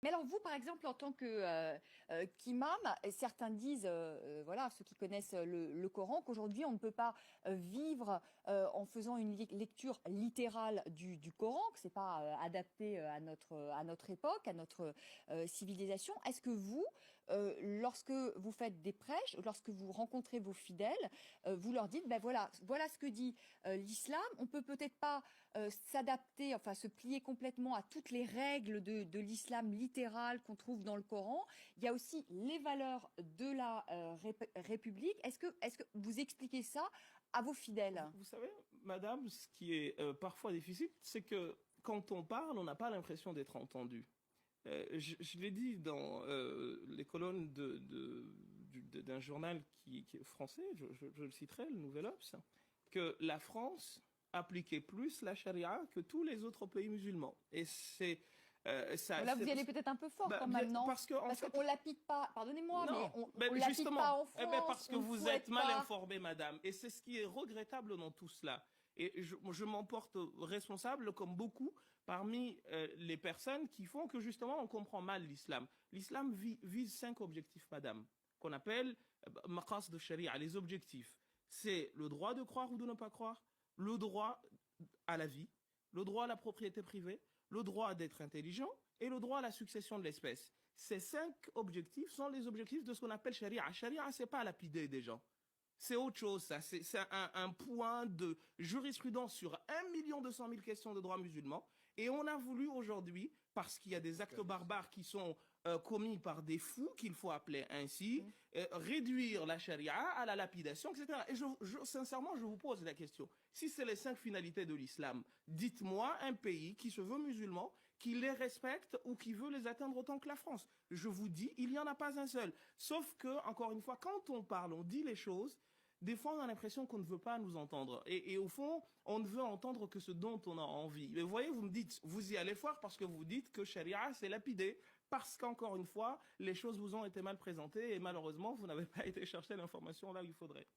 Mais alors vous, par exemple, en tant qu'imam, certains disent, voilà, ceux qui connaissent le Coran, qu'aujourd'hui on ne peut pas vivre en faisant une lecture littérale du Coran, que c'est pas adapté à notre époque, à notre civilisation. Est-ce que vous, lorsque vous faites des prêches, lorsque vous rencontrez vos fidèles, vous leur dites, ben voilà, voilà ce que dit l'islam. On peut peut-être pas s'adapter, enfin se plier complètement à toutes les règles de l'islam littéral qu'on trouve dans le Coran. Il y a aussi les valeurs de la République. Est-ce que vous expliquez ça à vos fidèles? Vous savez, madame, ce qui est parfois difficile, c'est que quand on parle, on n'a pas l'impression d'être entendu. Je l'ai dit dans les colonnes d'un journal qui est français, je le citerai, le Nouvel Obs, que la France appliquait plus la charia que tous les autres pays musulmans. Et c'est ça. Là, vous y allez peut-être un peu fort quand même, non? Parce qu'en Parce fait, qu'on l'applique pas, pardonnez-moi, mais non, on l'applique pas justement, en France, parce que on ne vous êtes fouette mal pas. informée, madame. Et c'est ce qui est regrettable dans tout cela. Et je m'en porte responsable, comme beaucoup, parmi les personnes qui font que justement on comprend mal l'islam. L'islam vise 5 objectifs, madame, qu'on appelle maqas de sharia, les objectifs. C'est le droit de croire ou de ne pas croire, le droit à la vie, le droit à la propriété privée, le droit d'être intelligent et le droit à la succession de l'espèce. Ces 5 objectifs sont les objectifs de ce qu'on appelle sharia. Sharia, c'est pas lapider des gens. C'est autre chose, ça. C'est un point de jurisprudence sur 1 200 000 questions de droit musulman. Et on a voulu aujourd'hui, parce qu'il y a des actes barbares qui sont commis par des fous, qu'il faut appeler ainsi, réduire la charia à la lapidation, etc. Et sincèrement, je vous pose la question. Si c'est les 5 finalités de l'islam, dites-moi un pays qui se veut musulman, qui les respecte ou qui veut les atteindre autant que la France. Je vous dis, il n'y en a pas un seul. Sauf que, encore une fois, quand on parle, on dit les choses, des fois, on a l'impression qu'on ne veut pas nous entendre. Et au fond, on ne veut entendre que ce dont on a envie. Mais vous voyez, vous me dites, vous y allez fort parce que vous dites que charia, c'est lapidé. Parce qu'encore une fois, les choses vous ont été mal présentées et malheureusement, vous n'avez pas été chercher l'information là où il faudrait.